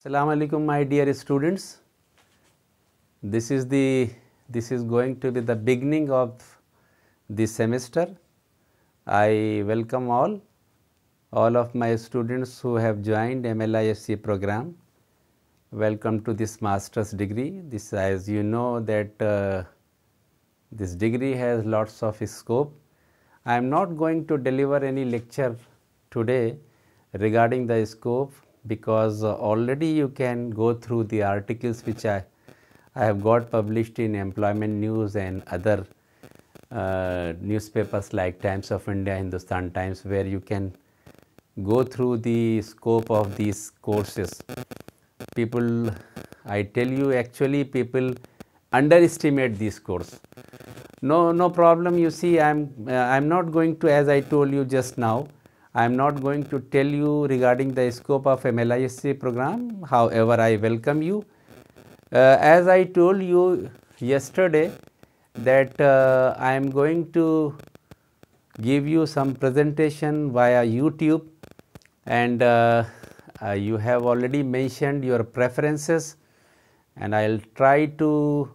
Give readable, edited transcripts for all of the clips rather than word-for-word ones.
Assalamu alaikum, my dear students. This is going to be the beginning of this semester. I welcome all of my students who have joined MLISC program. Welcome to this master's degree. This, as you know, that this degree has lots of scope. I am not going to deliver any lecture today regarding the scope, because already you can go through the articles which I have got published in Employment News and other newspapers like Times of India, Hindustan Times, where you can go through the scope of these courses. People, I tell you, actually people underestimate this course. No problem. You see, I'm not going to, as I told you just now, I am not going to tell you regarding the scope of MLISC program. However, I welcome you. As I told you yesterday that I am going to give you some presentation via YouTube, and you have already mentioned your preferences, and I'll try to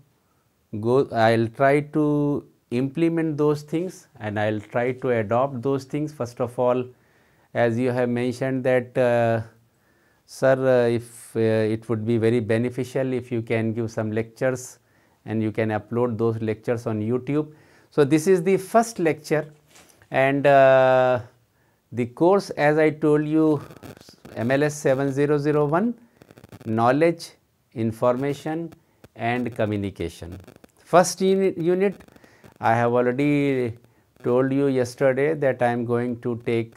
implement those things, and I'll try to adopt those things. First of all, as you have mentioned that sir, if it would be very beneficial if you can give some lectures and you can upload those lectures on YouTube. So this is the first lecture, and the course, as I told you, MLS 7001, knowledge, information and communication. First unit, I have already told you yesterday that I am going to take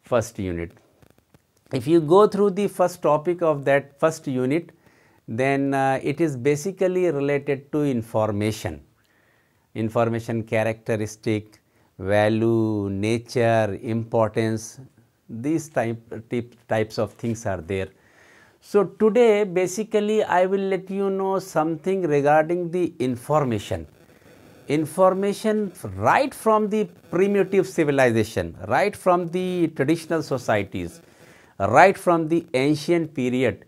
first unit. If you go through the first topic of that first unit, then it is basically related to information characteristic, value, nature, importance. These types of things are there. So today basically I will let you know something regarding the information right from the primitive civilization, right from the traditional societies, right from the ancient period.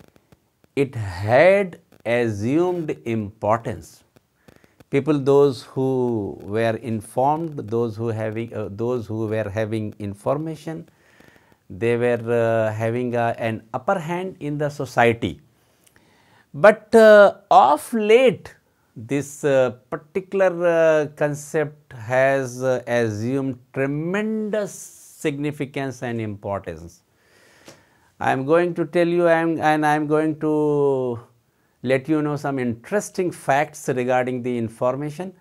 It had assumed importance. People, those who were informed, those who were having information, they were having an upper hand in the society. But of late, this particular concept has assumed tremendous significance and importance. I am going to tell you, and I am going to let you know some interesting facts regarding the information.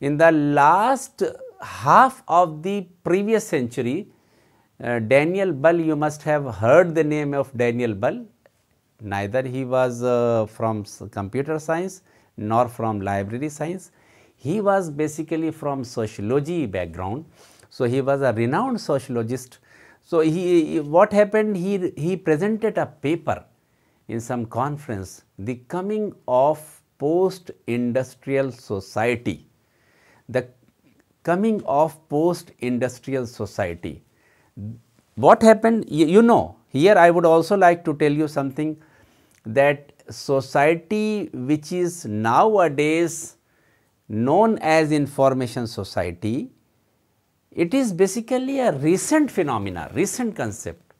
In the last half of the previous century, Daniel Bull, you must have heard the name of Daniel Bull. Neither he was from computer science nor from library science. He was basically from sociology background. So he was a renowned sociologist. So what happened, he presented a paper in some conference, the coming of post-industrial society. The coming of post-industrial society. What happened, you know, here I would also like to tell you something, that society which is nowadays known as information society, it is basically a recent phenomena, recent concept.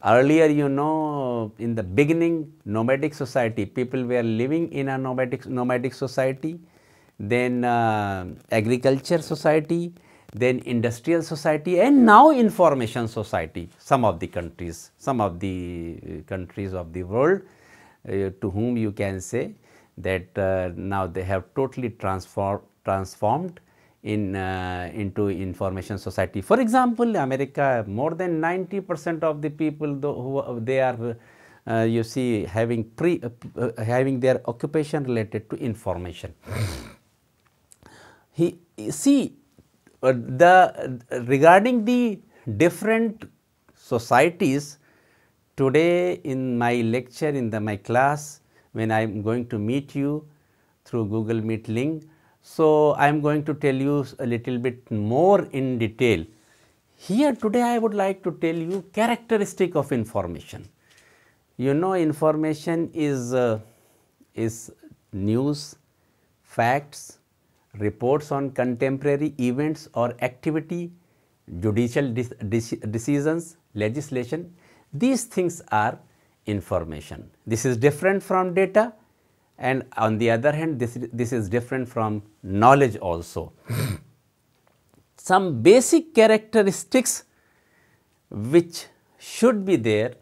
Earlier, you know, in the beginning, nomadic society, people were living in a nomadic society, then agriculture society, then industrial society, and now information society. Some of the countries of the world to whom you can say that now they have totally transformed into information society. For example, America, more than 90% of the people who they are you see having their occupation related to information. Regarding the different societies, today in my lecture, in my class, when I am going to meet you through Google Meet link, so I am going to tell you a little bit more in detail. Here today I would like to tell you characteristic of information. You know, information is news, facts, reports on contemporary events or activity, judicial decisions, legislation. These things are information. This is different from data, and on the other hand, this is different from knowledge also. Some basic characteristics which should be there,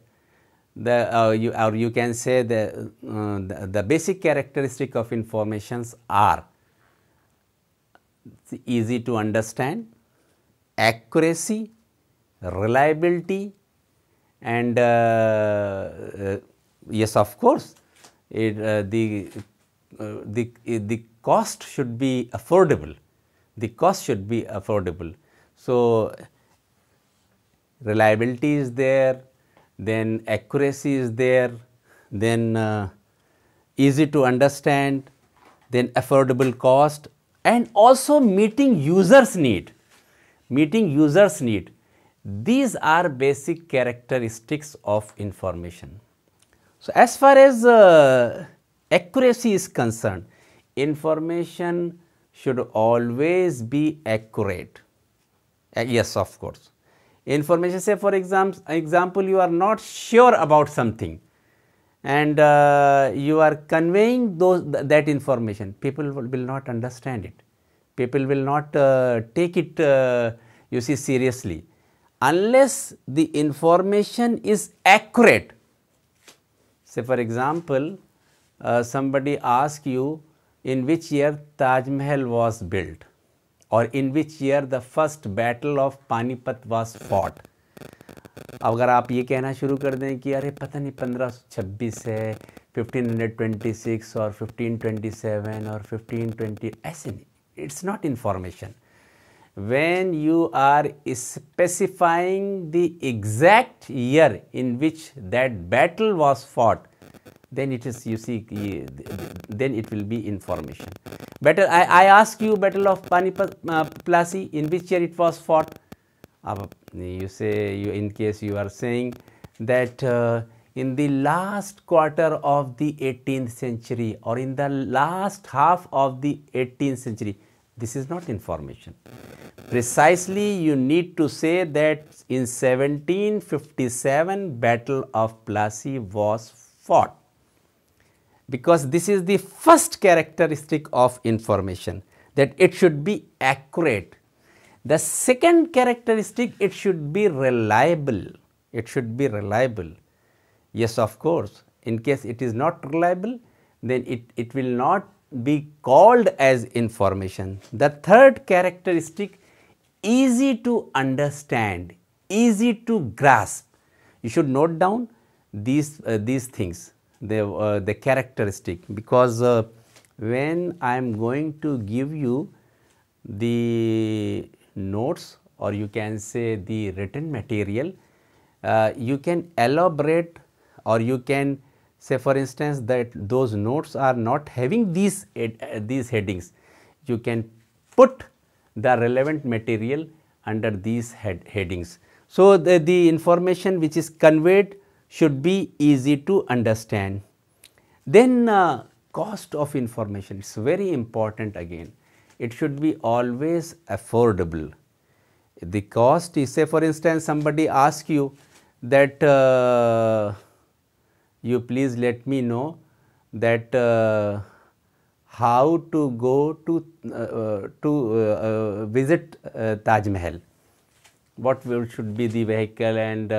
you can say the basic characteristic of informations are easy to understand, accuracy, reliability, and yes, of course, the cost should be affordable. The cost should be affordable. So, reliability is there, then accuracy is there, then easy to understand, then affordable cost, and also meeting users' need. Meeting users' need. These are basic characteristics of information. So, as far as accuracy is concerned, information should always be accurate. Yes, of course. Information, say for example, you are not sure about something, and you are conveying that information, people will not understand it. People will not take it, you see, seriously, unless the information is accurate. Say for example, somebody asks you in which year Taj Mahal was built, or in which year the first battle of Panipat was fought. अगर आप ये कहना शुरू कर दें कि अरे पता नहीं 1526 है, 1526 और 1527 और 1520, ऐसे नहीं, it's not information. When you are specifying the exact year in which that battle was fought, then it is, you see, then it will be information. I ask you, Battle of Panipat, Plassey, in which year it was fought? You say, in case you are saying that in the last quarter of the 18th century or in the last half of the 18th century, this is not information. Precisely, you need to say that in 1757 Battle of Plassey was fought, because this is the first characteristic of information, that it should be accurate. The second characteristic, it should be reliable. It should be reliable. Yes, of course, in case it is not reliable, then it will not be called as information. The third characteristic, easy to understand, easy to grasp. You should note down these things, the characteristic, because when I am going to give you the notes, or you can say the written material, you can elaborate, or you can say for instance that those notes are not having these headings. You can put the relevant material under these headings. So, the information which is conveyed should be easy to understand. Then cost of information, it's very important again. It should be always affordable. The cost is, say for instance, somebody asks you that you please let me know that how to go to visit Taj Mahal. What should be the vehicle, and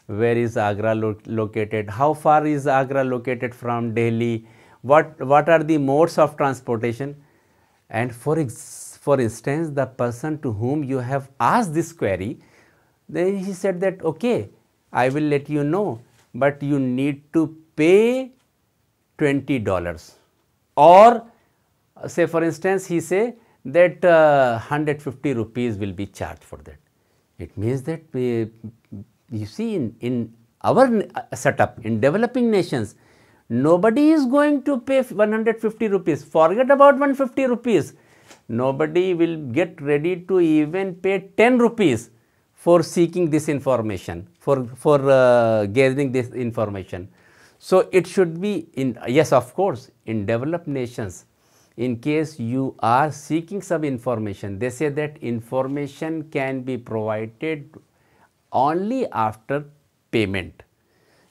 where is Agra located? How far is Agra located from Delhi? What are the modes of transportation? And for instance, the person to whom you have asked this query, then he said that okay, I will let you know, but you need to pay $20, or say for instance he say that 150 rupees will be charged for that. It means that you see, in our setup, in developing nations, nobody is going to pay 150 rupees. Forget about 150 rupees. Nobody will get ready to even pay 10 rupees for seeking this information, for gathering this information. So it should be in, yes, of course, in developed nations, in case you are seeking some information, they say that information can be provided only after payment.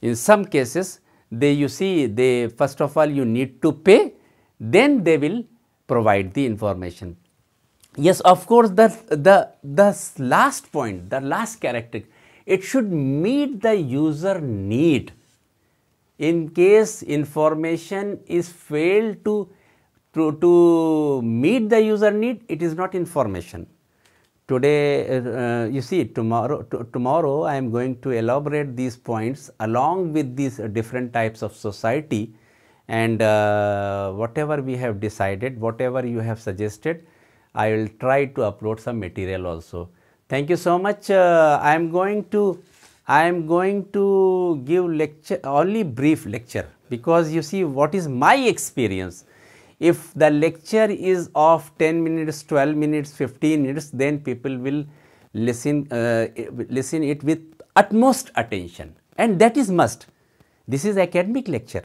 In some cases, you see, they first of all you need to pay, then they will provide the information. Yes, of course, the last point, the last character, it should meet the user need. In case information is failed to meet the user need, it is not information. Today, you see, tomorrow I am going to elaborate these points along with these different types of society, and whatever we have decided, whatever you have suggested, I will try to upload some material also. Thank you so much. I am going to give lecture, only brief lecture, because you see what is my experience. If the lecture is of 10 minutes, 12 minutes, 15 minutes, then people will listen it with utmost attention, and that is must. This is academic lecture.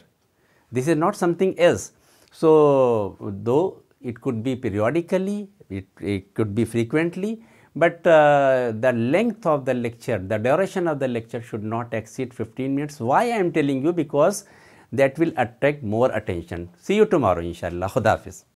This is not something else. So, though it could be periodically, it could be frequently, but the length of the lecture, the duration of the lecture should not exceed 15 minutes. Why I am telling you? Because that will attract more attention. See you tomorrow, inshallah. Khuda Hafiz.